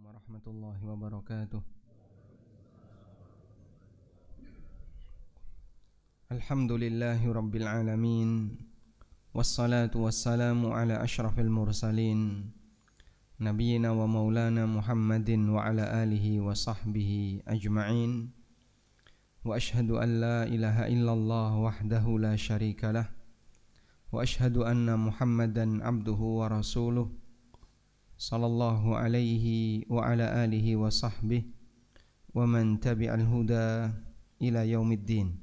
warahmatullahi wabarakatuh. Alhamdulillahi rabbil alamin. Wassalatu wassalamu ala ashrafil mursalin Nabiyyina wa maulana Muhammadin wa ala alihi wa sahbihi ajma'in. Wa ashhadu an la ilaha illallah wahdahu la syarikalah. Wa ashhadu anna Muhammadan abduhu wa rasuluh sallallahu alaihi wa ala alihi wa sahbihi wa man tabi'al huda ila yaumiddin.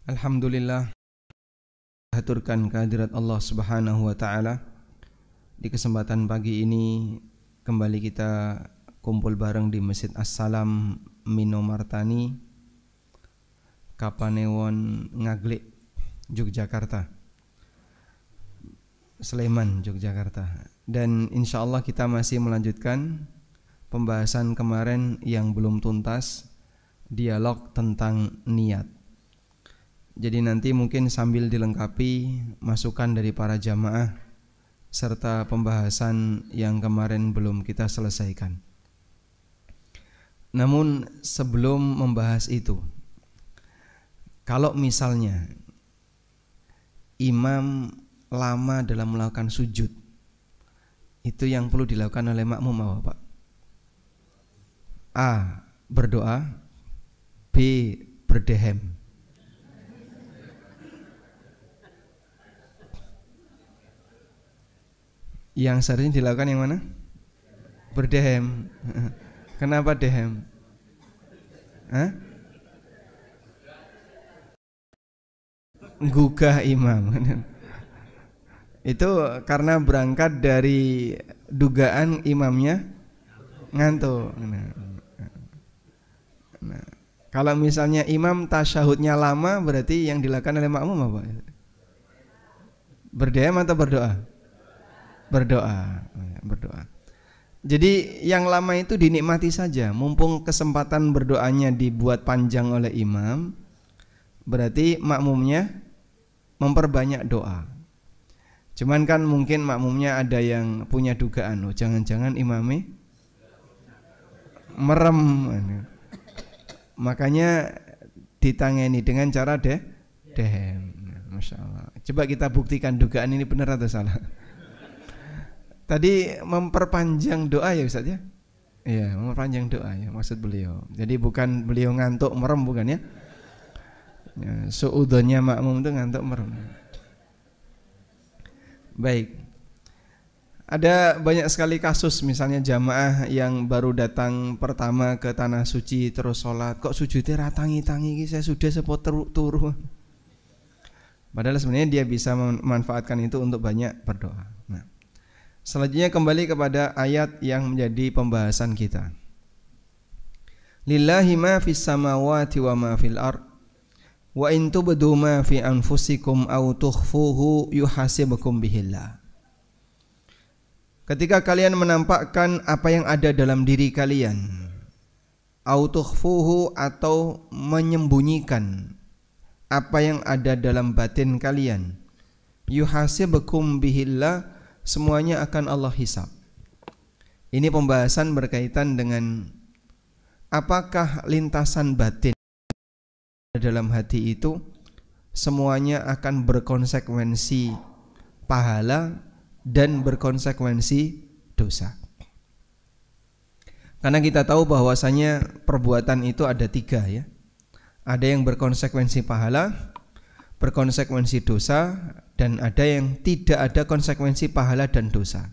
Alhamdulillah, haturkan kehadirat Allah Subhanahu wa taala. Di kesempatan pagi ini kembali kita kumpul bareng di Masjid As-Salam Minomartani, Kapanewon Ngaglik, Yogyakarta, Sleman, Yogyakarta. Dan insya Allah kita masih melanjutkan pembahasan kemarin yang belum tuntas, dialog tentang niat. Jadi nanti mungkin sambil dilengkapi masukan dari para jamaah serta pembahasan yang kemarin belum kita selesaikan. Namun sebelum membahas itu, kalau misalnya imam lama dalam melakukan sujud, itu yang perlu dilakukan oleh makmum apa, Pak? A. Berdoa. B. Berdehem. Yang seharusnya dilakukan yang mana? Berdehem. Kenapa dehem? Hah? Gugah imam. Itu karena berangkat dari dugaan imamnya ngantuk. Nah, kalau misalnya imam tasyahudnya lama, berarti yang dilakukan oleh makmum apa? Berdehem atau berdoa? Berdoa. Jadi yang lama itu dinikmati saja. Mumpung kesempatan berdoanya dibuat panjang oleh imam, berarti makmumnya memperbanyak doa. Cuman kan mungkin makmumnya ada yang punya dugaan, oh jangan-jangan imamnya merem. Makanya ditangani dengan cara dehem. Masya Allah. Coba kita buktikan dugaan ini benar atau salah. Tadi memperpanjang doa ya Ustaz ya? Iya, memperpanjang doa ya maksud beliau. Jadi bukan beliau ngantuk merem, bukan ya? Suudonnya makmum itu ngantuk merem. Baik. Ada banyak sekali kasus, misalnya jamaah yang baru datang pertama ke tanah suci terus sholat, kok sujudnya ratangi-tangi, saya sudah sepot turu. Padahal sebenarnya dia bisa memanfaatkan itu untuk banyak berdoa. Nah, selanjutnya kembali kepada ayat yang menjadi pembahasan kita. Lillahi ma fis samawati wa ma fil ard wa in tubdu ma fi anfusikum aw tukhfuhu yuhasibukum bihillah. Ketika kalian menampakkan apa yang ada dalam diri kalian, aw tukhfuhu atau menyembunyikan apa yang ada dalam batin kalian, yuhasibukum bihillah, semuanya akan Allah hisab. Ini pembahasan berkaitan dengan apakah lintasan batin dalam hati itu semuanya akan berkonsekuensi pahala dan berkonsekuensi dosa. Karena kita tahu bahwasanya perbuatan itu ada tiga ya. Ada yang berkonsekuensi pahala, berkonsekuensi dosa, dan ada yang tidak ada konsekuensi pahala dan dosa.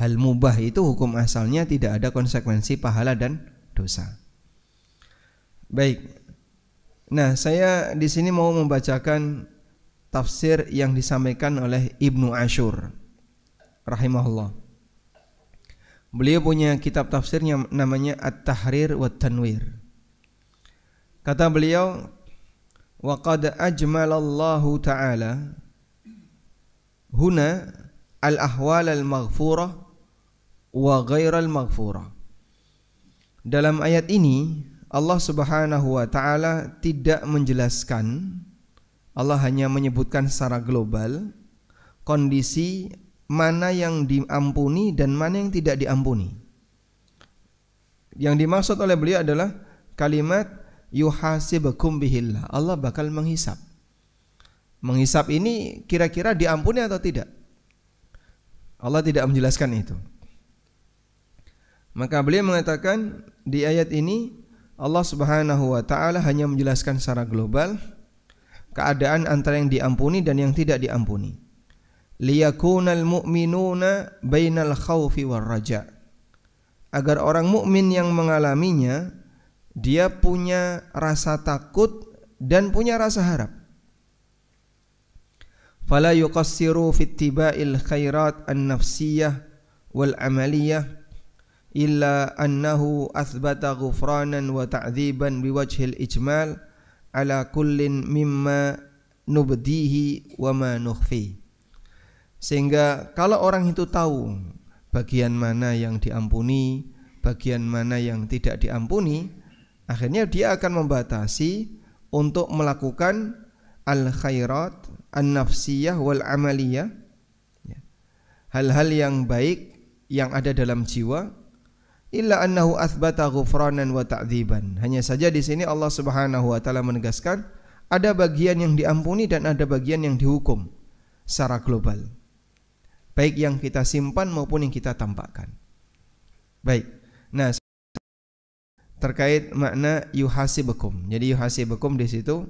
Hal mubah itu hukum asalnya tidak ada konsekuensi pahala dan dosa. Baik. Nah, saya di sini mau membacakan tafsir yang disampaikan oleh Ibnu Ashur rahimahullah. Beliau punya kitab tafsirnya namanya At-Tahrir wa Tanwir. Kata beliau, wa qad ajmalallahu ta'ala huna al-ahwal al-maghfurah wa ghairal maghfurah. Dalam ayat ini Allah Subhanahu wa taala tidak menjelaskan, Allah hanya menyebutkan secara global kondisi mana yang diampuni dan mana yang tidak diampuni. Yang dimaksud oleh beliau adalah kalimat yuhasibukum bihillah. Allah bakal menghisab. Menghisab ini kira-kira diampuni atau tidak? Allah tidak menjelaskan itu. Maka beliau mengatakan di ayat ini Allah Subhanahu wa taala hanya menjelaskan secara global keadaan antara yang diampuni dan yang tidak diampuni. Liyakunal mu'minuna bainal khaufi war raja. Agar orang mukmin yang mengalaminya dia punya rasa takut dan punya rasa harap. Fala yuqassiru fi ittiba'il khairat an-nafsiyah wal amaliyah illa annahu athbata ghufranan wa ta'dziban biwajhil ijmal ala kullin mimma nubdihi wa ma nukhfi. Sehingga kalau orang itu tahu bagian mana yang diampuni, bagian mana yang tidak diampuni, akhirnya dia akan membatasi untuk melakukan al-khairat an-nafsiyah wal amaliyah, hal-hal yang baik yang ada dalam jiwa. Illa annahu athbata ghufranan wa ta'dziban. Hanya saja di sini Allah Subhanahu wa taala menegaskan ada bagian yang diampuni dan ada bagian yang dihukum secara global. Baik yang kita simpan maupun yang kita tampakkan. Baik. Nah, terkait makna yuhasibukum. Jadi yuhasibukum di situ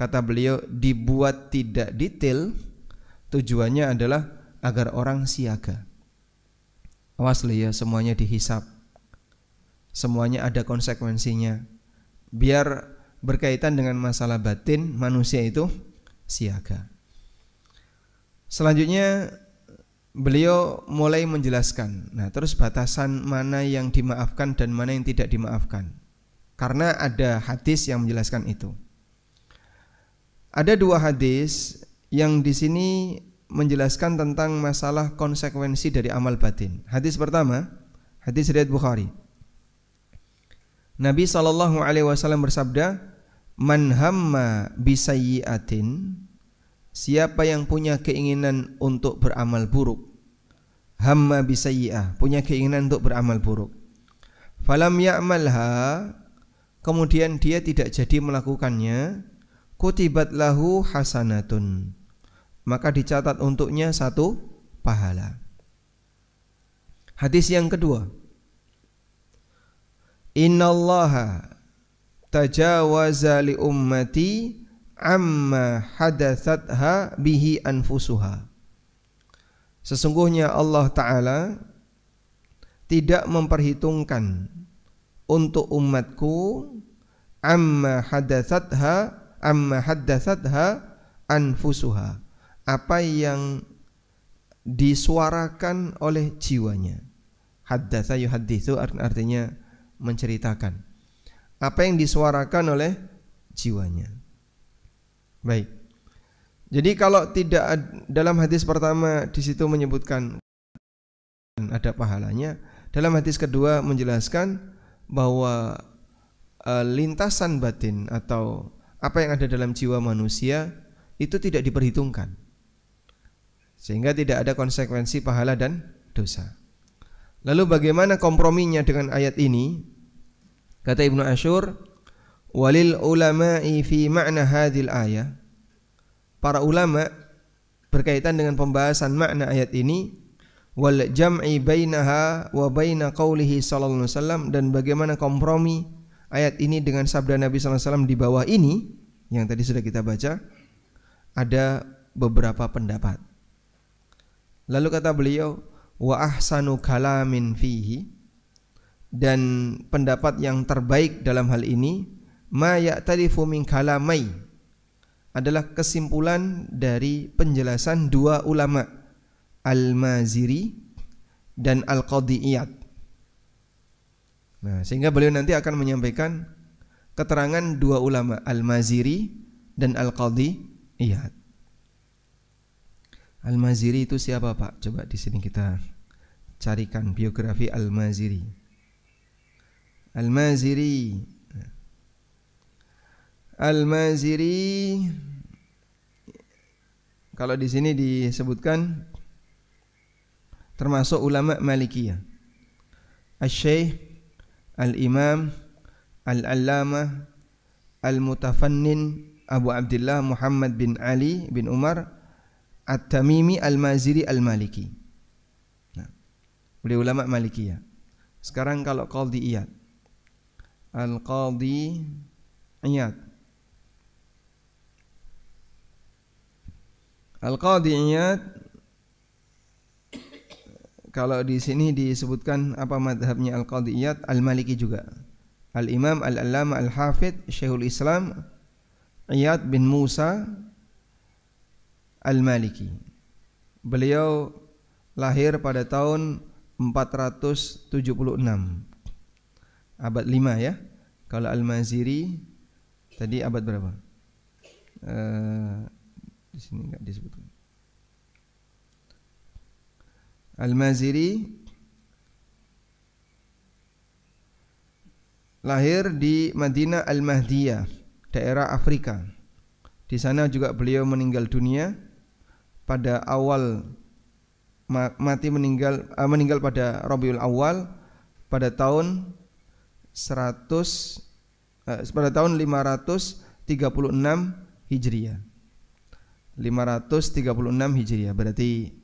kata beliau dibuat tidak detail, tujuannya adalah agar orang siaga. Awas ya, semuanya dihisab. Semuanya ada konsekuensinya. Biar berkaitan dengan masalah batin manusia itu siaga. Selanjutnya beliau mulai menjelaskan. Nah, terus batasan mana yang dimaafkan dan mana yang tidak dimaafkan. Karena ada hadis yang menjelaskan itu. Ada dua hadis yang di sini menjelaskan tentang masalah konsekuensi dari amal batin. Hadis pertama, hadis riwayat Bukhari. Nabi SAW bersabda, "Man hamma bisayyi'atin," siapa yang punya keinginan untuk beramal buruk. Hamma bisayyi'ah, punya keinginan untuk beramal buruk. Falam ya'malha, kemudian dia tidak jadi melakukannya, kutibat lahu hasanatun, maka dicatat untuknya satu pahala. Hadis yang kedua, innallaha tajawaza li ummati amma hadatsatha bihi anfusuha. Sesungguhnya Allah Ta'ala tidak memperhitungkan untuk umatku amma hadatsatha anfusuha, apa yang disuarakan oleh jiwanya. Haddatsa yuhadditsu artinya menceritakan. Apa yang disuarakan oleh jiwanya. Baik. Jadi kalau tidak dalam hadis pertama di situ menyebutkan ada pahalanya, dalam hadis kedua menjelaskan bahwa lintasan batin atau apa yang ada dalam jiwa manusia itu tidak diperhitungkan, sehingga tidak ada konsekuensi pahala dan dosa. Lalu bagaimana komprominya dengan ayat ini? Kata Ibnu Ashur, walil ulama'i fi ma'na hadhil ayah, para ulama berkaitan dengan pembahasan makna ayat ini, wal jam'i bainaha wa baina qaulihi sallallahu alaihi wasallam, dan bagaimana kompromi ayat ini dengan sabda Nabi sallallahu alaihi wasallam di bawah ini yang tadi sudah kita baca, ada beberapa pendapat. Lalu kata beliau, wa ahsanu kalamin fihi, dan pendapat yang terbaik dalam hal ini, ma ya'tarifu min kalamai, adalah kesimpulan dari penjelasan dua ulama, Al-Maziri dan Al-Qadiyat. Nah, sehingga beliau nanti akan menyampaikan keterangan dua ulama, Al-Maziri dan Al-Qadiyat. Al-Maziri itu siapa, Pak? Coba di sini kita carikan biografi Al-Maziri. Al-Maziri, kalau di sini disebutkan termasuk ulama Malikiyah. Asy-Syaikh Al-Imam Al-Allamah Al-Mutafannin Abu Abdullah Muhammad bin Ali bin Umar At-Tamimi Al-Maziri Al-Maliki. Nah, beliau ulama Malikiyah. Sekarang kalau Qadhi Iyad, Al-Qadhi Iyad, Al-Qadhi Iyad, kalau di sini disebutkan apa madhabnya Al-Qadhi Iyad, Al-Maliki juga. Al-Imam Al-Allamah Al-Hafidh Syekhul Islam Iyad bin Musa Al-Maliki. Beliau lahir pada tahun 476, abad 5 ya. Kalau Al-Maziri tadi abad berapa? Di sini enggak disebutkan. Al-Maziri lahir di Madinah Al-Mahdiyah, daerah Afrika. Di sana juga beliau meninggal dunia pada awal meninggal pada Rabiul Awal pada tahun 536 Hijriah. 536 Hijriah berarti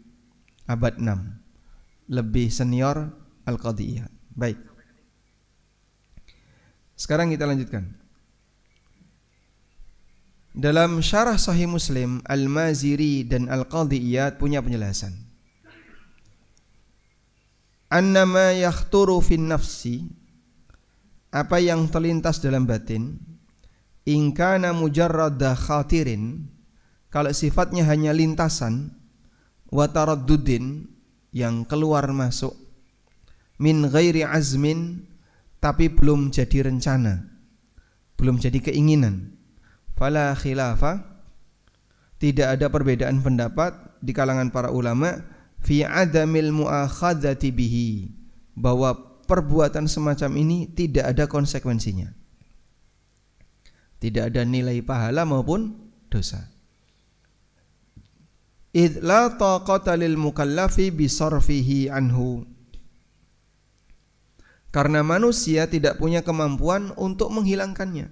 abad 6. Lebih senior Al-Qadhi Iyad. Baik. Sekarang kita lanjutkan. Dalam syarah Sahih Muslim, Al-Maziri dan Al-Qadhi Iyad punya penjelasan. Annama yakhturu fin nafsi, apa yang terlintas dalam batin, in kana mujarrada khatirin, kalau sifatnya hanya lintasan, wa taraddudin, yang keluar masuk, min ghairi azmin, tapi belum jadi rencana, belum jadi keinginan, fala khilafa, tidak ada perbedaan pendapat di kalangan para ulama fi adamil muakhadzati bihi, bahwa perbuatan semacam ini tidak ada konsekuensinya, tidak ada nilai pahala maupun dosa. Idh la taqata lil mukallafi bisarfihi anhu, karena manusia tidak punya kemampuan untuk menghilangkannya.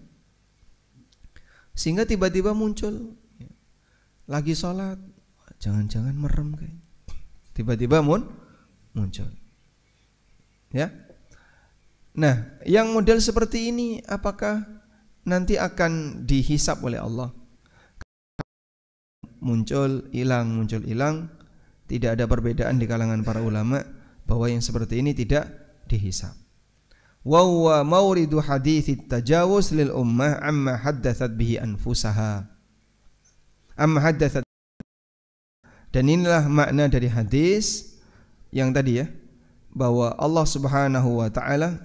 Sehingga tiba-tiba muncul, lagi sholat, jangan-jangan merem kayak. Tiba-tiba muncul. Ya. Nah, yang model seperti ini apakah nanti akan dihisab oleh Allah? Muncul hilang, tidak ada perbedaan di kalangan para ulama bahwa yang seperti ini tidak dihisab. Wa huwa mauridu haditsit tajawuz lil ummah amma haddatsat bihi anfusaha. Dan inilah makna dari hadis yang tadi ya, bahwa Allah Subhanahu wa taala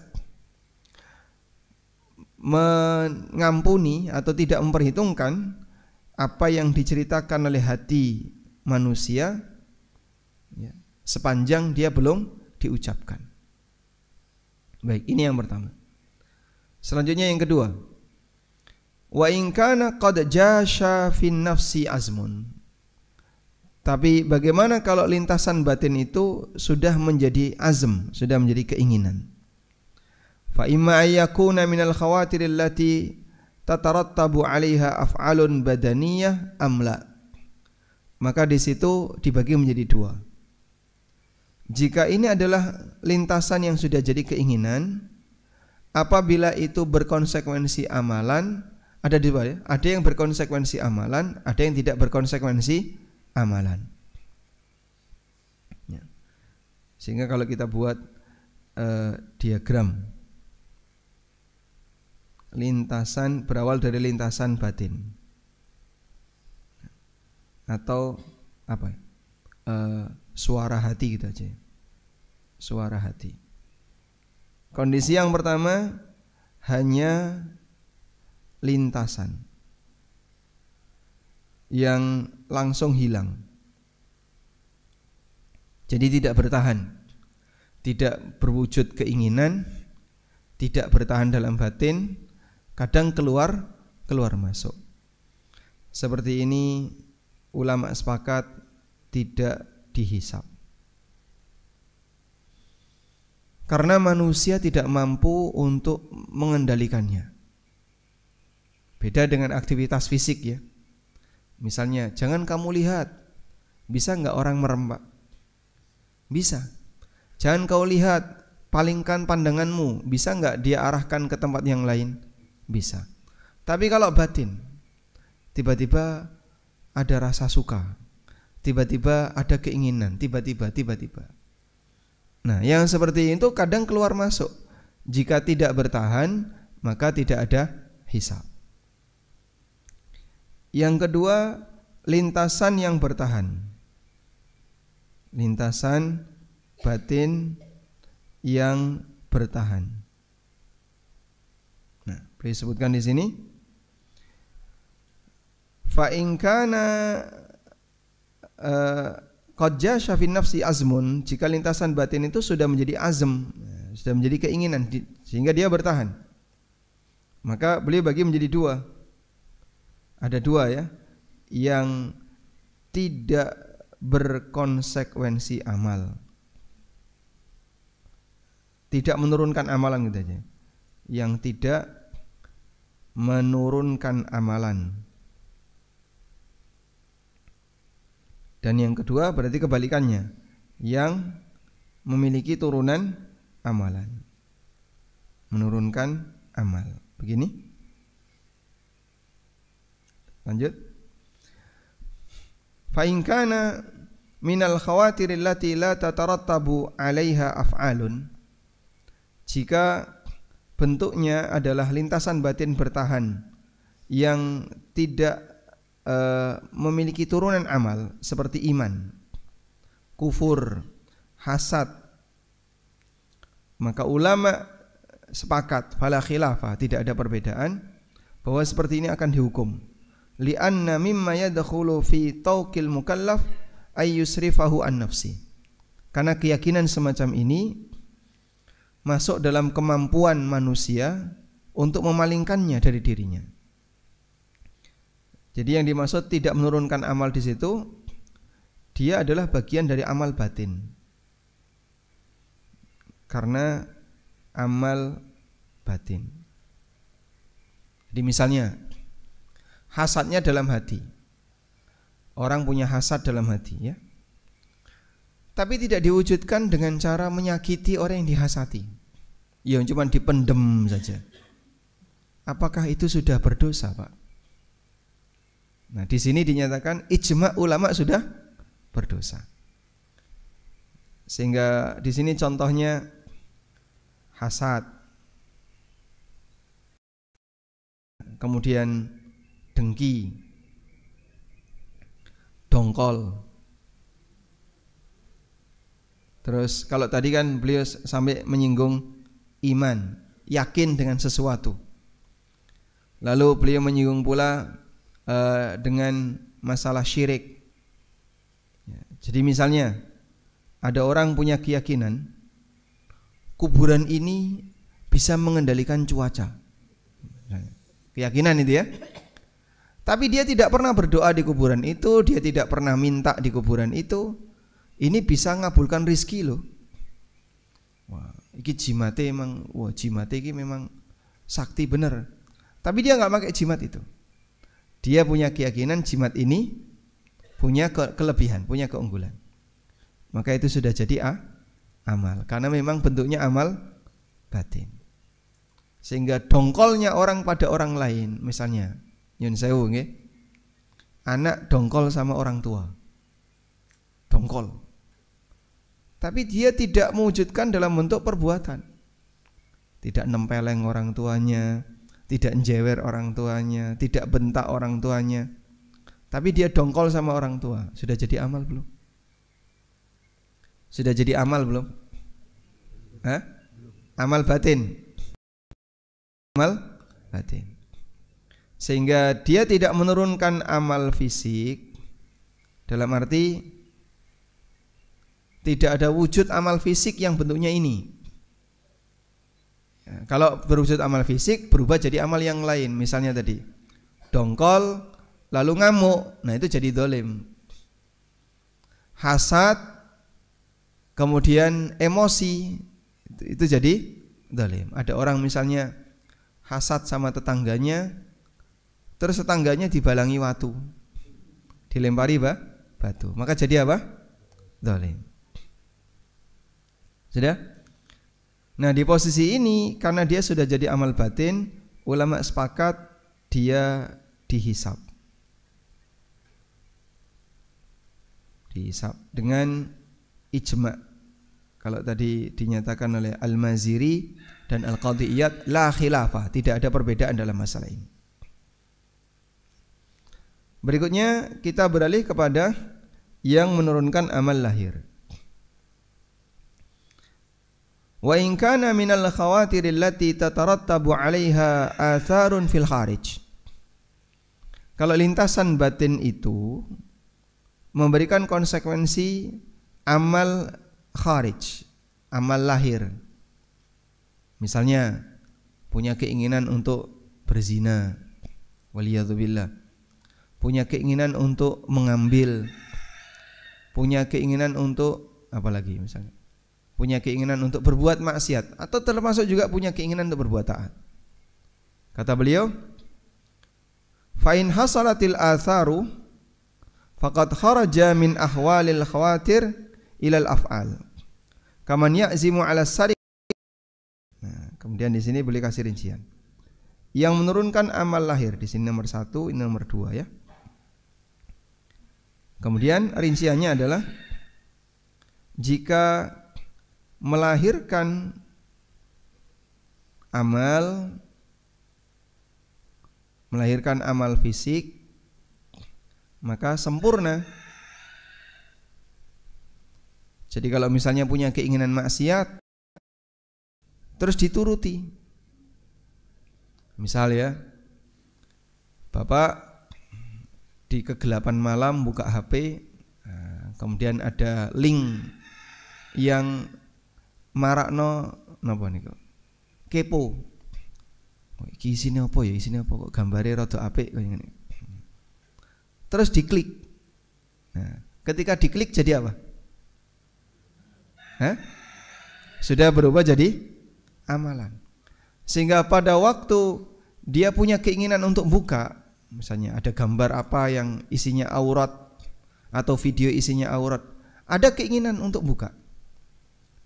mengampuni atau tidak memperhitungkan apa yang diceritakan oleh hati manusia ya, sepanjang dia belum diucapkan. Baik, ini yang pertama. Selanjutnya yang kedua, wa in kana qad jasha fin nafsi azmun, tapi bagaimana kalau lintasan batin itu sudah menjadi azm, sudah menjadi keinginan? Fa imma ayyakuna minal khawatir allati tatarattabu 'alaiha af'alun badaniyah amla. Maka di situ dibagi menjadi dua. Jika ini adalah lintasan yang sudah jadi keinginan, apabila itu berkonsekuensi amalan, ada dua ya, ada yang berkonsekuensi amalan, ada yang tidak berkonsekuensi amalan. Ya. Sehingga kalau kita buat diagram lintasan berawal dari lintasan batin atau apa? Suara hati gitu aja. Suara hati. Kondisi yang pertama hanya lintasan yang langsung hilang. Jadi tidak bertahan, tidak berwujud keinginan, tidak bertahan dalam batin, kadang keluar masuk. Seperti ini ulama sepakat tidak dihisab. karena manusia tidak mampu untuk mengendalikannya. Beda dengan aktivitas fisik ya. Misalnya, jangan kamu lihat, bisa nggak orang merem Pak? Bisa. Jangan kau lihat, palingkan pandanganmu, bisa nggak dia arahkan ke tempat yang lain? Bisa. Tapi kalau batin, tiba-tiba ada rasa suka, tiba-tiba ada keinginan, tiba-tiba. Nah, yang seperti itu kadang keluar masuk. Jika tidak bertahan, maka tidak ada hisab. Yang kedua, lintasan yang bertahan. Lintasan batin yang bertahan. Nah, disebutkan di sini. Fa in kana qad jasha fi nafsi azmun, jika lintasan batin itu sudah menjadi azm, sudah menjadi keinginan sehingga dia bertahan, maka beliau bagi menjadi dua. Ada dua ya, yang tidak berkonsekuensi amal, tidak menurunkan amalan gitu aja, yang tidak menurunkan amalan. Dan yang kedua berarti kebalikannya, yang memiliki turunan amalan, menurunkan amal. Begini. Lanjut. Fa in kana minal khawatir allati la tatarattabu 'alaiha af'alun, jika bentuknya adalah lintasan batin bertahan yang tidak memiliki turunan amal seperti iman, kufur, hasad, maka ulama sepakat, fala khilafah, tidak ada perbedaan bahwa seperti ini akan dihukum. Li'anna mimma yadkhulu fi tawqil mukallaf ay yusrifahu an nafsi, karena keyakinan semacam ini masuk dalam kemampuan manusia untuk memalingkannya dari dirinya. Jadi yang dimaksud tidak menurunkan amal di situ, dia adalah bagian dari amal batin. Karena amal batin. Jadi misalnya hasadnya dalam hati. Orang punya hasad dalam hati ya. Tapi tidak diwujudkan dengan cara menyakiti orang yang dihasati. Ya cuma dipendem saja. Apakah itu sudah berdosa, Pak? Nah, di sini dinyatakan ijma ulama sudah berdosa. Sehingga di sini contohnya hasad, kemudian dengki, dongkol. Terus kalau tadi kan beliau sampai menyinggung iman, yakin dengan sesuatu. Lalu beliau menyinggung pula dengan masalah syirik. Jadi misalnya ada orang punya keyakinan kuburan ini bisa mengendalikan cuaca. Keyakinan itu ya. Tapi dia tidak pernah berdoa di kuburan itu, dia tidak pernah minta di kuburan itu. Ini bisa ngabulkan rizki loh. Wah, ini jimate emang, wah jimate ini memang sakti bener. Tapi dia nggak pakai jimat itu. Dia punya keyakinan jimat ini punya kelebihan, punya keunggulan. Maka itu sudah jadi amal, karena memang bentuknya amal batin. Sehingga dongkolnya orang pada orang lain, misalnya nyun sewu nggih, anak dongkol sama orang tua, dongkol. Tapi dia tidak mewujudkan dalam bentuk perbuatan, tidak nempeleng orang tuanya, tidak menjewer orang tuanya, tidak bentak orang tuanya. Tapi dia dongkol sama orang tua. Sudah jadi amal belum? Sudah jadi amal belum? Hah? Amal batin. Amal batin. Sehingga dia tidak menurunkan amal fisik, dalam arti tidak ada wujud amal fisik yang bentuknya ini. Kalau berwujud amal fisik berubah jadi amal yang lain. Misalnya tadi dongkol lalu ngamuk, nah itu jadi dolim. Hasad kemudian emosi, Itu jadi zalim. Ada orang misalnya hasad sama tetangganya, terus tetangganya dibalangi watu, dilempari batu, maka jadi apa? Zalim. Sudah? Nah, di posisi ini karena dia sudah jadi amal batin, ulama sepakat dia dihisab. Dihisab dengan ijma'. Kalau tadi dinyatakan oleh Al-Maziri dan Al-Qadiyat la khilafah, tidak ada perbedaan dalam masalah ini. Berikutnya kita beralih kepada yang menurunkan amal lahir. Wa in kana minal khawatir allati tatarattabu 'alaiha atharun fil kharij. Kalau lintasan batin itu memberikan konsekuensi amal kharij, amal lahir. Misalnya punya keinginan untuk berzina, waliyadzubillah. Punya keinginan untuk mengambil, punya keinginan untuk apa lagi misalnya? Punya keinginan untuk berbuat maksiat, atau termasuk juga punya keinginan untuk berbuat taat. Kata beliau, fa in hasalatil atharu faqad kharaja min ahwalil khawatir ilal af'al. Kaman ya'zimu 'ala sari. Nah, kemudian di sini boleh kasih rincian. Yang menurunkan amal lahir di sini nomor 1, ini nomor 2 ya. Kemudian rinciannya adalah jika melahirkan amal fisik, maka sempurna. Jadi kalau misalnya punya keinginan maksiat terus dituruti, misal ya, Bapak di kegelapan malam buka HP, kemudian ada link yang marakno napa niku, kepo. Iki isine apa ya? Isine apa kok gambare rada apik kaya ngene. Terus diklik. Nah, ketika diklik jadi apa? Sudah berubah jadi amalan. Sehingga pada waktu dia punya keinginan untuk buka, misalnya ada gambar apa yang isinya aurat atau video isinya aurat, ada keinginan untuk buka.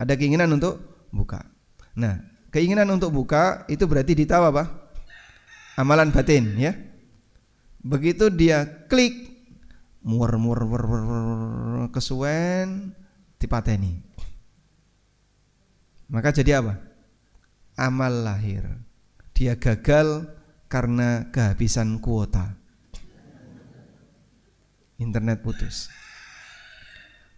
Ada keinginan untuk buka. Nah, keinginan untuk buka itu berarti ditawa apa? Amalan batin ya. Begitu dia klik, muar kesuwen dipateni. Maka jadi apa? Amal lahir. Dia gagal karena kehabisan kuota. Internet putus.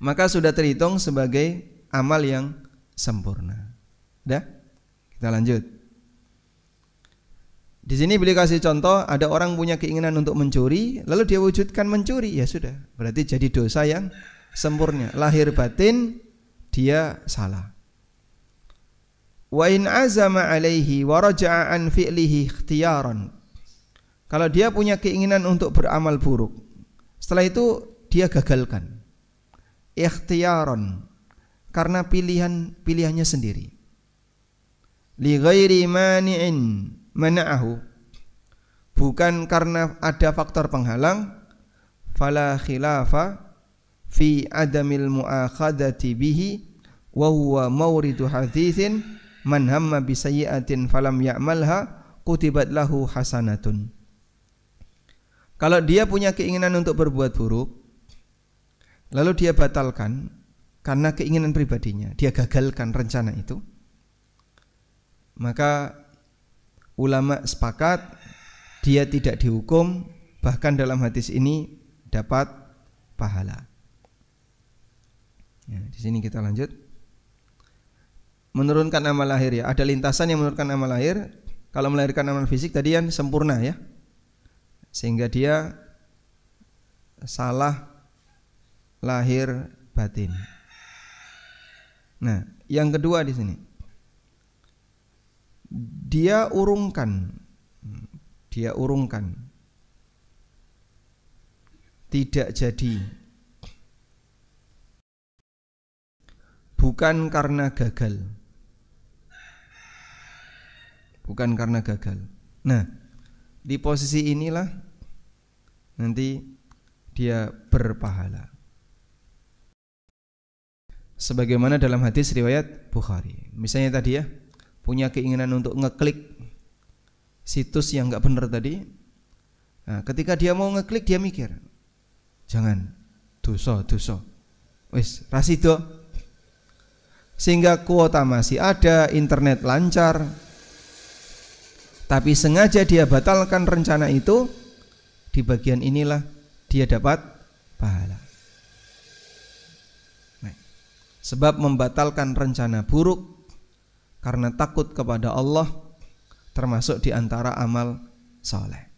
Maka sudah terhitung sebagai amal yang sempurna. Udah? Kita lanjut. Di sini beliau kasih contoh, ada orang punya keinginan untuk mencuri, lalu dia wujudkan mencuri, ya sudah, berarti jadi dosa yang sempurna. Lahir batin dia salah. Wa in azama alaihi wa raja'a an fi'lihi ikhtiyaran. Kalau dia punya keinginan untuk beramal buruk, setelah itu dia gagalkan. Ikhtiyaran, karena pilihannya sendiri. Li ghairi mani'in mana'ahu, bukan karena ada faktor penghalang. Fala khilafa fi adamil mu'akhadati bihi wa huwa mawridu hadithin man hamma bi sayyi'atin falam ya'malha kutibat lahu hasanatun. Kalau dia punya keinginan untuk berbuat buruk, lalu dia batalkan karena keinginan pribadinya, dia gagalkan rencana itu, maka ulama sepakat dia tidak dihukum, bahkan dalam hadis ini dapat pahala. Ya, di sini kita lanjut. Menurunkan amal lahir ya, ada lintasan yang menurunkan amal lahir. Kalau melahirkan amal fisik tadi yang sempurna ya, sehingga dia salah lahir batin. Nah, yang kedua di sini, dia urungkan, tidak jadi, bukan karena gagal. bukan karena gagal. Nah, di posisi inilah nanti dia berpahala. Sebagaimana dalam hadis riwayat Bukhari. Misalnya tadi ya, punya keinginan untuk ngeklik situs yang enggak benar tadi. Nah, ketika dia mau ngeklik dia mikir, jangan dosa. Wis rasido. Sehingga kuota masih ada, internet lancar. Tapi sengaja dia batalkan rencana itu, di bagian inilah dia dapat pahala. Nah, sebab membatalkan rencana buruk karena takut kepada Allah termasuk di antara amal saleh.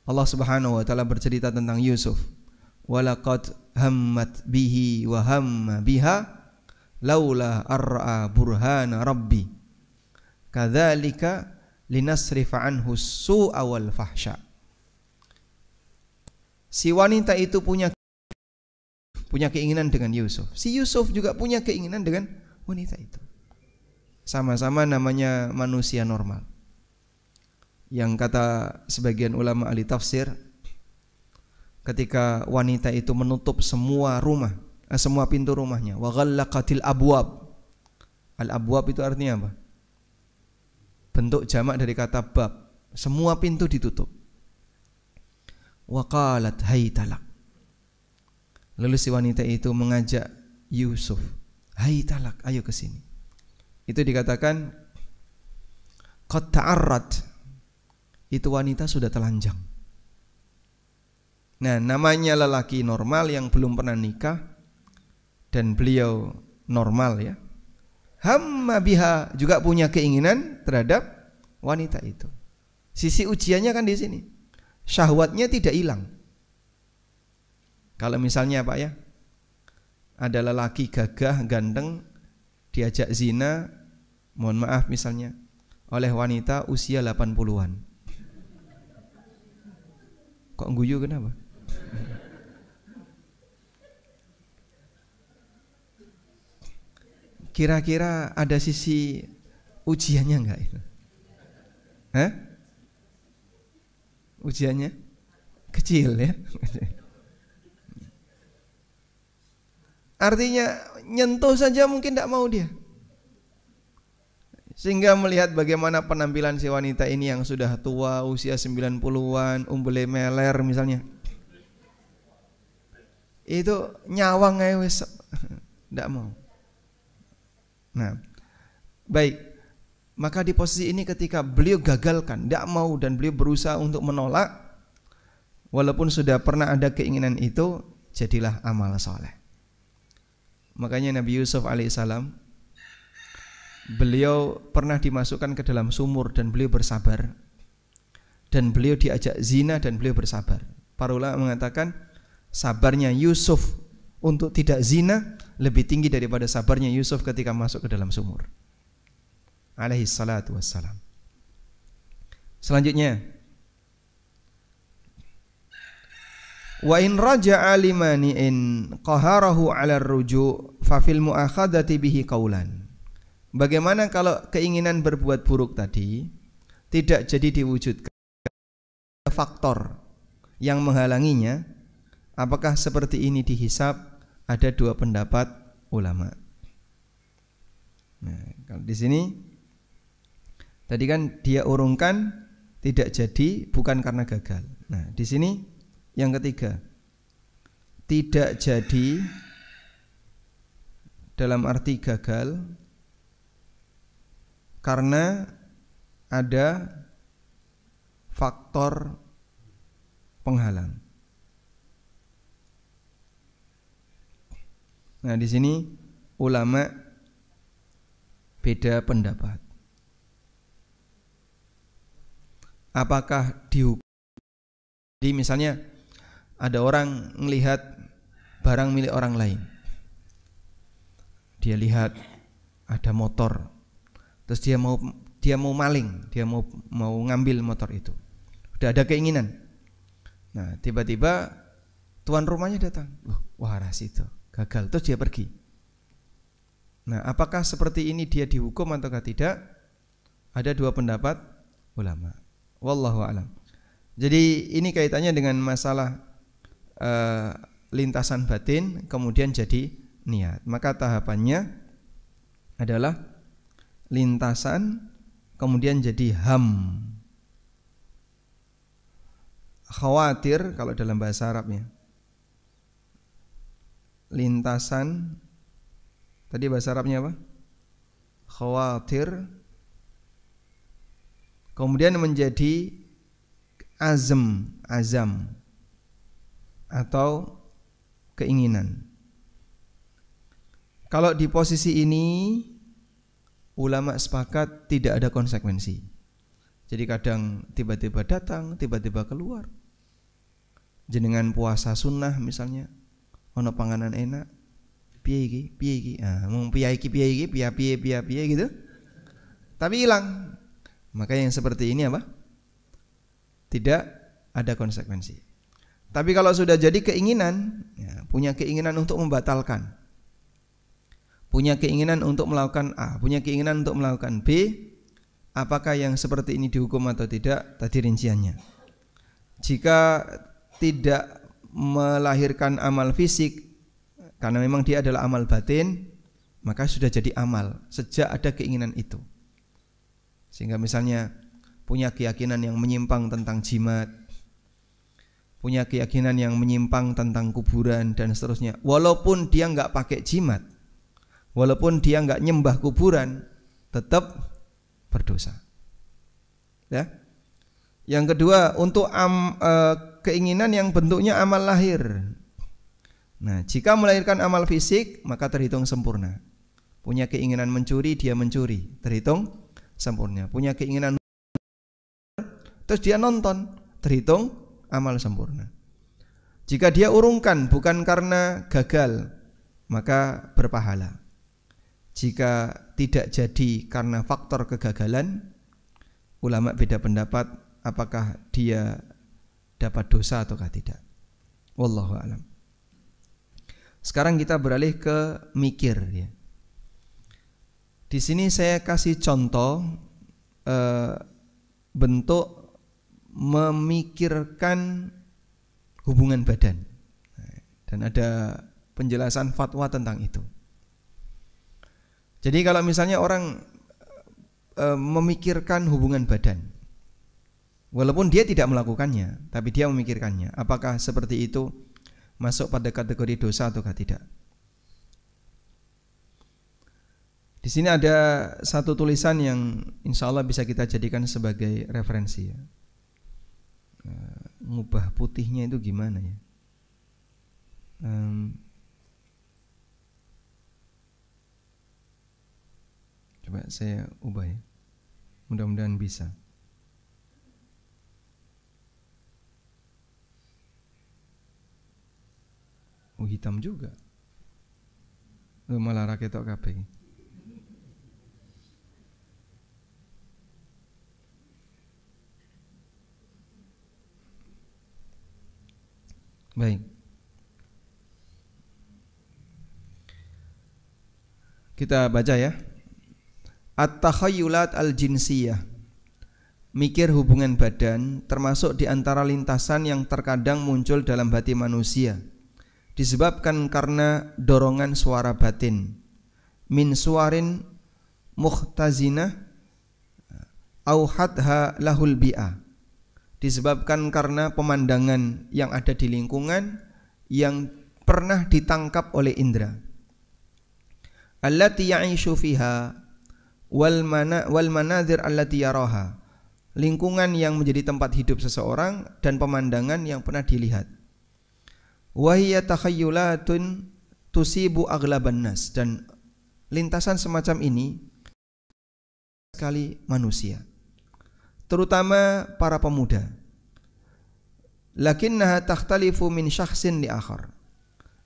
Allah Subhanahu wa taala bercerita tentang Yusuf. Walaqad hammat bihi wa hamma biha laula ar'a burhana rabbi kadzalika linasrifa anhu su'a wal fahsya. Si wanita itu punya keinginan dengan Yusuf. Si Yusuf juga punya keinginan dengan wanita itu. Sama-sama namanya manusia normal. Yang kata sebagian ulama ahli tafsir, ketika wanita itu menutup semua pintu rumahnya, wa ghallaqatil abwab. Al-abwab itu artinya apa? Bentuk jamak dari kata bab. Semua pintu ditutup. Wa qalat haytalak. Lalu si wanita itu mengajak Yusuf, haytalak, ayo ke sini. Itu dikatakan qad ta'arrad. Itu wanita sudah telanjang. Nah, namanya lelaki normal yang belum pernah nikah dan beliau normal ya. Hamma biha, juga punya keinginan terhadap wanita itu. Sisi ujiannya kan di sini. Syahwatnya tidak hilang. Kalau misalnya Pak ya, ada lelaki gagah, ganteng diajak zina, mohon maaf misalnya, oleh wanita usia 80-an. Kok guyu kenapa? Kira-kira ada sisi ujiannya enggak itu? Hah? Ujiannya kecil ya. Artinya nyentuh saja mungkin tidak mau dia. Sehingga melihat bagaimana penampilan si wanita ini yang sudah tua, usia 90-an, umbule meler misalnya. Itu nyawang aja wis tidak mau. Nah, baik. Maka di posisi ini ketika beliau gagalkan, tidak mau dan beliau berusaha untuk menolak, walaupun sudah pernah ada keinginan itu, jadilah amal soleh. Makanya Nabi Yusuf alaihissalam, beliau pernah dimasukkan ke dalam sumur dan beliau bersabar, dan beliau diajak zina dan beliau bersabar. Para ulama mengatakan sabarnya Yusuf untuk tidak zina lebih tinggi daripada sabarnya Yusuf ketika masuk ke dalam sumur. Alaihi salatu wassalam. Selanjutnya, wa in raja'a limani'in qaharahu 'ala ar-ruju' fa fil mu'akhadati bihi qaulan. Bagaimana kalau keinginan berbuat buruk tadi tidak jadi diwujudkan, faktor yang menghalanginya, apakah seperti ini dihisab? Ada dua pendapat ulama. Nah, kalau di sini tadi kan dia urungkan tidak jadi bukan karena gagal. Nah, di sini yang ketiga, tidak jadi dalam arti gagal karena ada faktor penghalang. Nah, di sini ulama beda pendapat. Apakah dihukum? Jadi misalnya ada orang melihat barang milik orang lain. Dia lihat ada motor. Terus dia mau maling, dia mau ngambil motor itu. Udah ada keinginan. Nah, tiba-tiba tuan rumahnya datang. Wah, itu gagal. Terus dia pergi. Nah, apakah seperti ini dia dihukum ataukah tidak? Ada dua pendapat ulama. Wallahu a'lam. Jadi ini kaitannya dengan masalah lintasan batin kemudian jadi niat. Maka tahapannya adalah lintasan kemudian jadi ham. Khawatir kalau dalam bahasa Arabnya. Lintasan, tadi bahasa Arabnya apa? Khawatir, kemudian menjadi azam atau keinginan. Kalau di posisi ini ulama sepakat tidak ada konsekuensi. Jadi kadang tiba-tiba datang, tiba-tiba keluar. Jenengan puasa sunnah misalnya, ono panganan enak, piye iki, mung piye gitu. Tapi hilang. Maka yang seperti ini apa? Tidak ada konsekuensi. Tapi kalau sudah jadi keinginan, ya, punya keinginan untuk membatalkan, punya keinginan untuk melakukan A, punya keinginan untuk melakukan B, apakah yang seperti ini dihukum atau tidak? Tadi rinciannya. Jika tidak melahirkan amal fisik, karena memang dia adalah amal batin, maka sudah jadi amal sejak ada keinginan itu. Sehingga misalnya punya keyakinan yang menyimpang tentang jimat, punya keyakinan yang menyimpang tentang kuburan dan seterusnya, walaupun dia nggak pakai jimat, walaupun dia nggak nyembah kuburan, tetap berdosa. Ya. Yang kedua, untuk keinginan yang bentuknya amal lahir. Nah, jika melahirkan amal fisik, maka terhitung sempurna. Punya keinginan mencuri, dia mencuri, terhitung sempurna. Punya keinginan terus dia nonton, terhitung amal sempurna. Jika dia urungkan bukan karena gagal, maka berpahala. Jika tidak jadi karena faktor kegagalan, ulama beda pendapat apakah dia dapat dosa ataukah tidak. Wallahu a'lam. Sekarang kita beralih ke mikir, ya. Di sini saya kasih contoh bentuk memikirkan hubungan badan, dan ada penjelasan fatwa tentang itu. Jadi kalau misalnya orang memikirkan hubungan badan, walaupun dia tidak melakukannya, tapi dia memikirkannya, apakah seperti itu masuk pada kategori dosa ataukah tidak? Di sini ada satu tulisan yang insya Allah bisa kita jadikan sebagai referensi, ya. Ngubah putihnya itu gimana, ya? Coba saya ubah, ya. Mudah-mudahan bisa. Hitam juga. Malah raketok kabeh. Baik. Kita baca, ya. At-takhayyulat al-jinsiyah. Mikir hubungan badan termasuk di antara lintasan yang terkadang muncul dalam hati manusia, disebabkan karena dorongan suara batin, min suarin mukhtazinah au hadha lahul bi'ah, disebabkan karena pemandangan yang ada di lingkungan yang pernah ditangkap oleh indera, allati ya'ishu fiha wal manadhir allati yaraha, lingkungan yang menjadi tempat hidup seseorang dan pemandangan yang pernah dilihat. Wahiyya takhayyulatun tusibu aglaban nas, dan lintasan semacam ini sekali manusia, terutama para pemuda. Lakinnaha takhtalifu min syakhsin li akhar,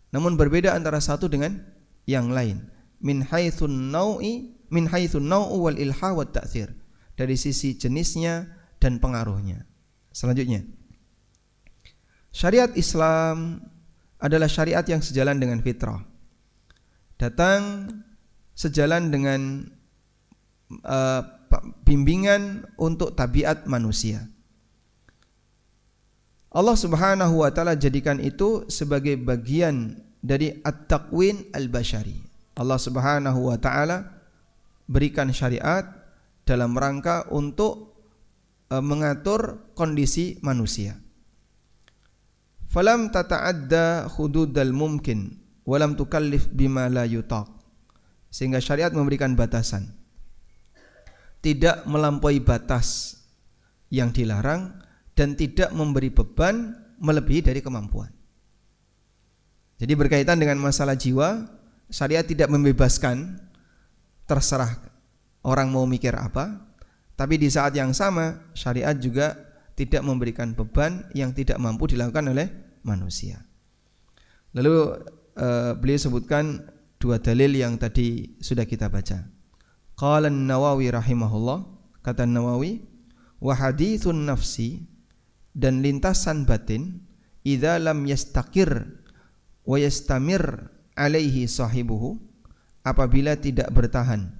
namun berbeda antara satu dengan yang lain. Min haitsun naw'u wal ilha wat ta'thir, dari sisi jenisnya dan pengaruhnya. Selanjutnya, syariat Islam adalah syariat yang sejalan dengan fitrah, datang sejalan dengan bimbingan untuk tabiat manusia. Allah Subhanahu wa taala jadikan itu sebagai bagian dari at-taqwin al-bashari. Allah Subhanahu wa taala berikan syariat dalam rangka untuk mengatur kondisi manusia. Falam tata'adda hududal mumkin walam tukallif bima la yutaq. Sehingga syariat memberikan batasan, tidak melampaui batas yang dilarang dan tidak memberi beban melebihi dari kemampuan. Jadi berkaitan dengan masalah jiwa, syariat tidak membebaskan, terserah orang mau mikir apa, tapi di saat yang sama syariat juga tidak memberikan beban yang tidak mampu dilakukan oleh manusia. Lalu beliau sebutkan dua dalil yang tadi sudah kita baca. Qala an-Nawawi rahimahullah, kata Nawawi, wa hadithun nafsi, dan lintasan batin, idza lam yastaqir wa yastamir alaihi sahibuhu, apabila tidak bertahan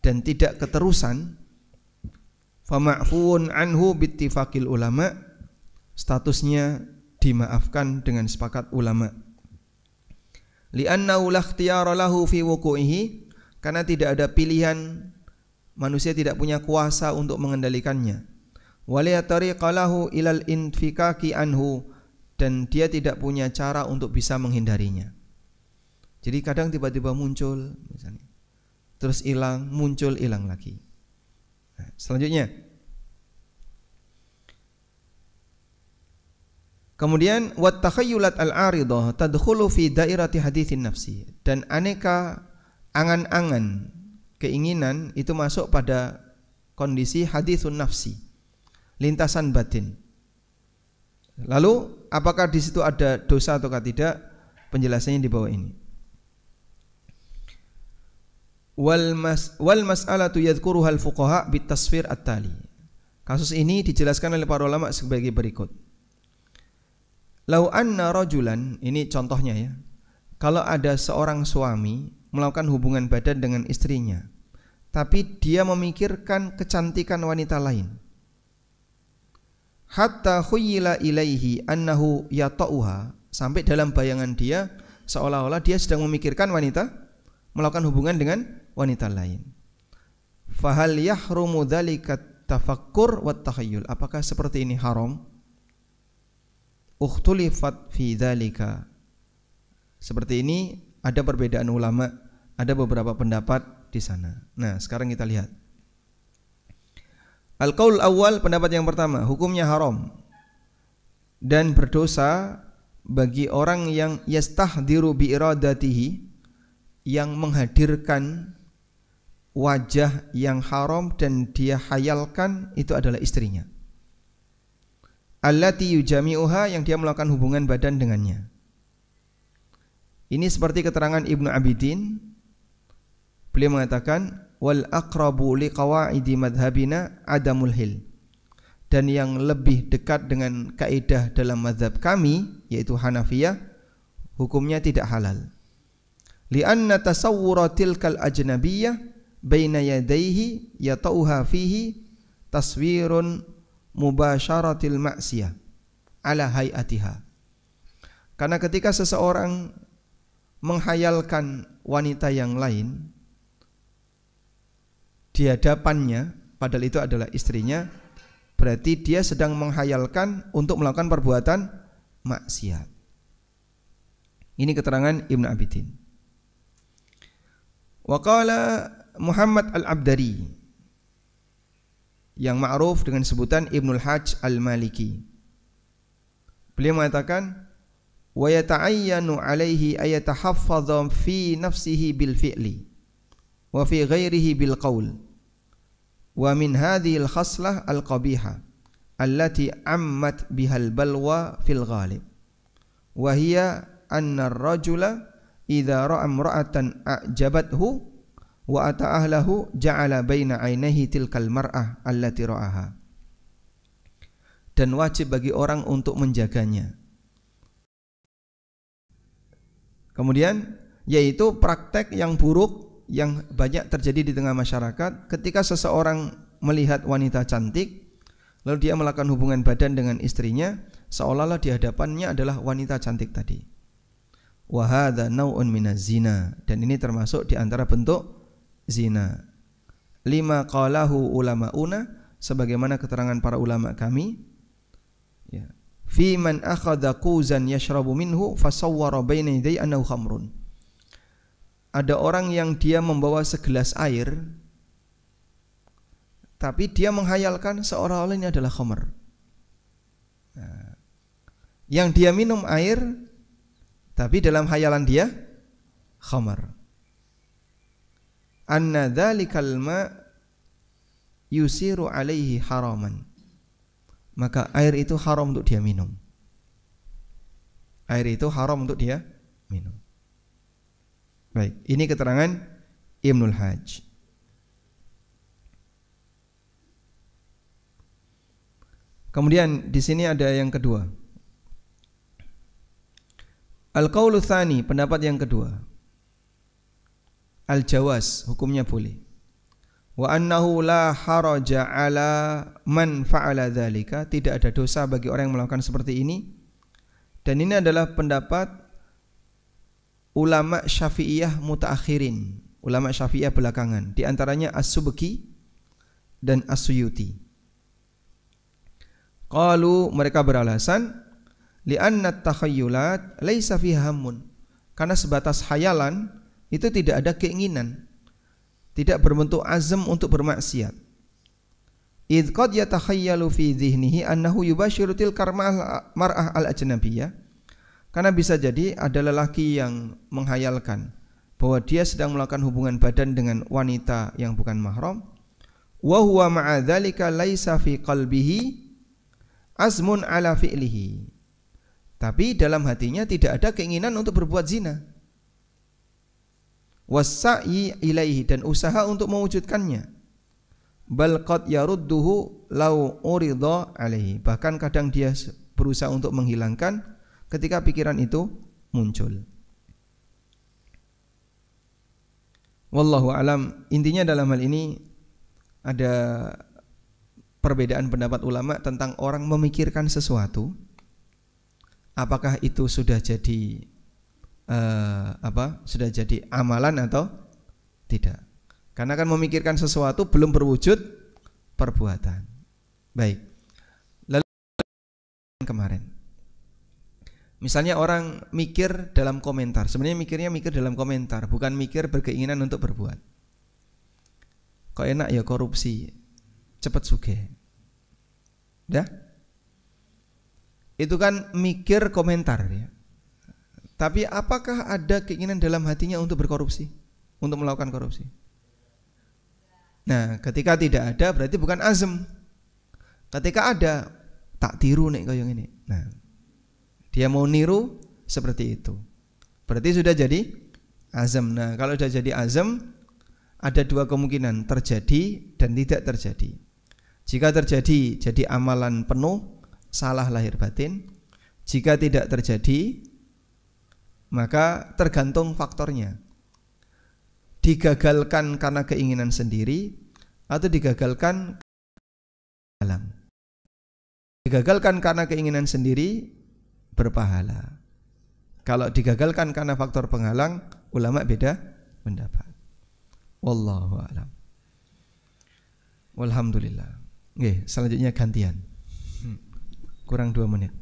dan tidak keterusan, fama'fuun anhu bittifaqil ulama, statusnya dimaafkan dengan sepakat ulama. Li'annahu la ikhtiyara lahu fi wuqu'ihi, karena tidak ada pilihan, manusia tidak punya kuasa untuk mengendalikannya. Wa la tariqa lahu ilal infikaki anhu, dan dia tidak punya cara untuk bisa menghindarinya. Jadi kadang tiba-tiba muncul misalnya, terus hilang, muncul, hilang lagi. Nah, selanjutnya, kemudian wat takhayyulat al-aridah tadkhulu fi dairati haditsin nafsi, dan aneka angan-angan, keinginan itu masuk pada kondisi haditsun nafsi, lintasan batin. Lalu apakah di situ ada dosa ataukah tidak? Penjelasannya di bawah ini. Wal mas'alatu yadhkuruha al-fuqaha bitasfir at-tali. Kasus ini dijelaskan oleh para ulama sebagai berikut. Lau anna rajulan, ini contohnya ya, kalau ada seorang suami melakukan hubungan badan dengan istrinya, tapi dia memikirkan kecantikan wanita lain, hatta khuyila ilaihi annahu yata'uha, sampai dalam bayangan dia seolah-olah dia sedang memikirkan wanita, melakukan hubungan dengan wanita lain. Fahal yahrumu dzalika tafakkur wat takhayyul, apakah seperti ini haram? Ukhtulifat fi dzalika, seperti ini ada perbedaan ulama, ada beberapa pendapat di sana. Nah, sekarang kita lihat. Al-qaul awal, pendapat yang pertama, hukumnya haram dan berdosa bagi orang yang yastahdiru bi iradatihi, yang menghadirkan wajah yang haram dan dia hayalkan itu adalah istrinya. Allati yujami'uha, yang dia melakukan hubungan badan dengannya. Ini seperti keterangan Ibnu Abidin. Beliau mengatakan wal aqrabu liqawaidi madhabina adamul hil, dan yang lebih dekat dengan kaidah dalam mazhab kami yaitu Hanafiyah, hukumnya tidak halal. Li'anna tasawwura tilkal ajnabiyyah baina yadayhi yata'uha fihi taswirun mubasyaratil ma'siyah ala hayatiha. Karena ketika seseorang menghayalkan wanita yang lain di hadapannya, padahal itu adalah istrinya, berarti dia sedang menghayalkan untuk melakukan perbuatan maksiat. Ini keterangan Ibnu Abidin. Wa qala Muhammad al-Abdari, yang ma'ruf dengan sebutan Ibnul Hajj al-Maliki. Beliau mengatakan wa yata'ayyanu alaihi ayatahaffadha fi nafsihi bil fi'li wa fi ghairihi bil qaul, wa min hadhihi al-khaslah al-qabihah allati ammat bihal balwa fil ghalib, wa hiya anna ar-rajula idza ra'a imra'atan a'jabathu wa ata ahlahu ja'ala baina ainihi tilkal mar'ah allati ra'aha. Dan wajib bagi orang untuk menjaganya. Kemudian yaitu praktek yang buruk yang banyak terjadi di tengah masyarakat, ketika seseorang melihat wanita cantik lalu dia melakukan hubungan badan dengan istrinya, seolah-olah di hadapannya adalah wanita cantik tadi. Wa hadza nau'un minaz zina, dan ini termasuk di antara bentuk zina. Lima qalahu ulamauna, sebagaimana keterangan para ulama kami, ya, fi man akhadha quzan yashrabu minhu fasawwara baina yaday annahu khamrun. Ada orang yang dia membawa segelas air tapi dia menghayalkan seolah-olah ini adalah khamr. Nah, yang dia minum air tapi dalam hayalan dia khamr. Anna dzalikal ma yusiru alaihi haraman. Maka air itu haram untuk dia minum. Air itu haram untuk dia minum. Baik, ini keterangan Ibnul Hajj. Kemudian di sini ada yang kedua. Al-qaulu tsani, pendapat yang kedua. Al-jawaz, hukumnya boleh. Wa annahu la haraja ala man fa'ala dzalika, tidak ada dosa bagi orang yang melakukan seperti ini. Dan ini adalah pendapat ulama Syafi'iyah mutaakhirin, ulama Syafi'iyah belakangan, di antaranya As-Subki dan As-Suyuti. Qalu, mereka beralasan, li'anna at-takhayyulat laisa fiha hammun, karena sebatas hayalan itu tidak ada keinginan, tidak berbentuk azam untuk bermaksiat. Idh qad yatakhayyalu fi dhihnihi annahu yubashiru tilkal mar'ah al-ajnabiyyah, karena bisa jadi ada lelaki yang menghayalkan bahwa dia sedang melakukan hubungan badan dengan wanita yang bukan mahram, wa huwa ma'a dzalika laisa fi qalbihi azmun ala fi'lihi, tapi dalam hatinya tidak ada keinginan untuk berbuat zina. Wassa'i ilaihi, dan usaha untuk mewujudkannya. Bal qad yarudduhu law urida alaihi, bahkan kadang dia berusaha untuk menghilangkan ketika pikiran itu muncul. Wallahu alam. Intinya dalam hal ini ada perbedaan pendapat ulama tentang orang memikirkan sesuatu, apakah itu sudah jadi sudah jadi amalan atau tidak. Karena kan memikirkan sesuatu belum berwujud perbuatan. Baik. Lalu kemarin, misalnya orang mikir dalam komentar, sebenarnya mikir dalam komentar, bukan mikir berkeinginan untuk berbuat. Kok enak ya korupsi, cepat sugih. Dah? Itu kan mikir komentar ya. Tapi apakah ada keinginan dalam hatinya untuk berkorupsi, untuk melakukan korupsi? Nah, ketika tidak ada berarti bukan azam. Ketika ada, tak tiru nek koyo ngene. Nah, dia mau niru seperti itu, berarti sudah jadi azam. Nah, kalau sudah jadi azam, ada dua kemungkinan, terjadi dan tidak terjadi. Jika terjadi, jadi amalan penuh, salah lahir batin. Jika tidak terjadi, maka tergantung faktornya. Digagalkan karena keinginan sendiri atau digagalkan halang. Digagalkan karena keinginan sendiri berpahala. Kalau digagalkan karena faktor penghalang, ulama beda pendapat. Wallahu a'lam. Walhamdulillah. Oke, selanjutnya gantian. Kurang 2 menit.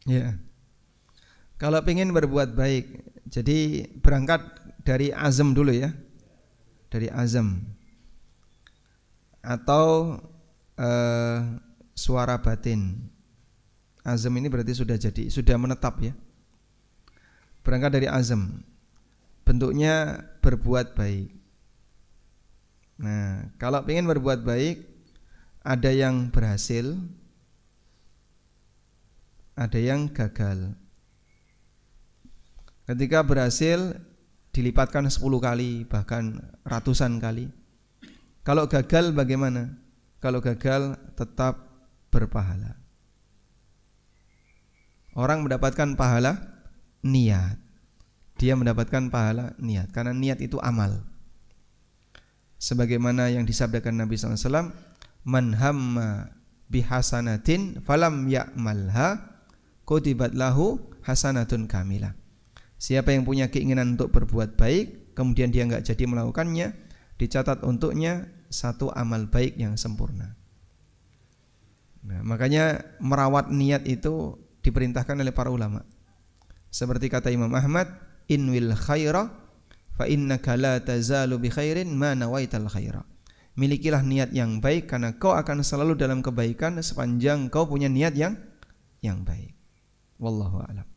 Ya. Kalau ingin berbuat baik, jadi berangkat dari azam dulu ya. Dari azam. Atau suara batin. Azam ini berarti sudah jadi, sudah menetap ya. Berangkat dari azam. Bentuknya berbuat baik. Nah, kalau ingin berbuat baik, ada yang berhasil, ada yang gagal. Ketika berhasil dilipatkan 10 kali, bahkan ratusan kali. Kalau gagal bagaimana? Kalau gagal tetap berpahala. Orang mendapatkan pahala niat. Dia mendapatkan pahala niat, karena niat itu amal. Sebagaimana yang disabdakan Nabi SAW, man hamma bihasanatin falam ya'malha kutibat lahu hasanatun kamilah. Siapa yang punya keinginan untuk berbuat baik, kemudian dia enggak jadi melakukannya, dicatat untuknya satu amal baik yang sempurna. Nah, makanya merawat niat itu diperintahkan oleh para ulama. Seperti kata Imam Ahmad, inwil khaira fa innaka la tazalu bi khairin ma nawaital khaira. Milikilah niat yang baik karena kau akan selalu dalam kebaikan sepanjang kau punya niat yang baik. Wallahu a'lam.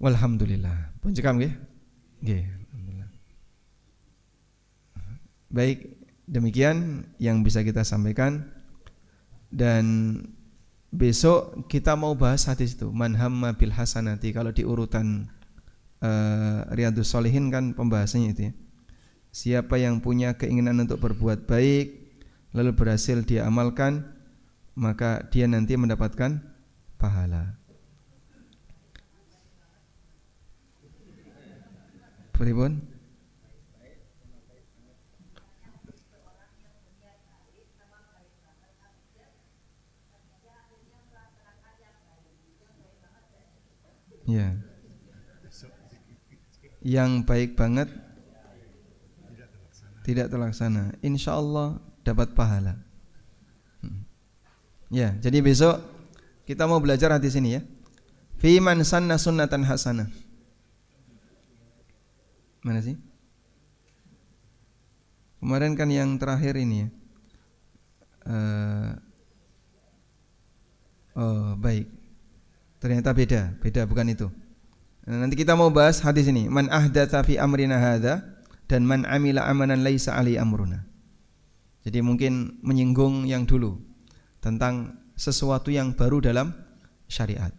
Walhamdulillah. Pun cekam nggih? Nggih, alhamdulillah. Baik, demikian yang bisa kita sampaikan, dan besok kita mau bahas hadis itu, man hamma bil hasanati. Kalau di urutan Riyadhus Shalihin kan pembahasannya itu ya. Siapa yang punya keinginan untuk berbuat baik lalu berhasil dia amalkan, maka dia nanti mendapatkan pahala. Pripun? Ya. Yang baik banget tidak terlaksana, insya Allah dapat pahala. Ya, jadi besok kita mau belajar hadis ini ya. Fi man sanna sunnatan hasanah. Mana sih? Kemarin kan yang terakhir ini ya. Oh baik. Ternyata beda bukan itu. Nah, nanti kita mau bahas hadis ini. Man ahdatsa fi amrina hadza dan man amila amalan laisa alai amruna. Jadi mungkin menyinggung yang dulu tentang sesuatu yang baru dalam syariat.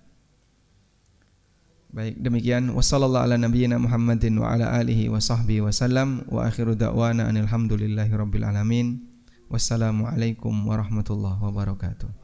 Baik, demikian wassallallahu ala nabiyyina Muhammadin wa ala alihi wa sahbihi wasallam wa akhiru da'wana anil hamdulillahi rabbil alamin. Wassalamu alaikum warahmatullahi wabarakatuh.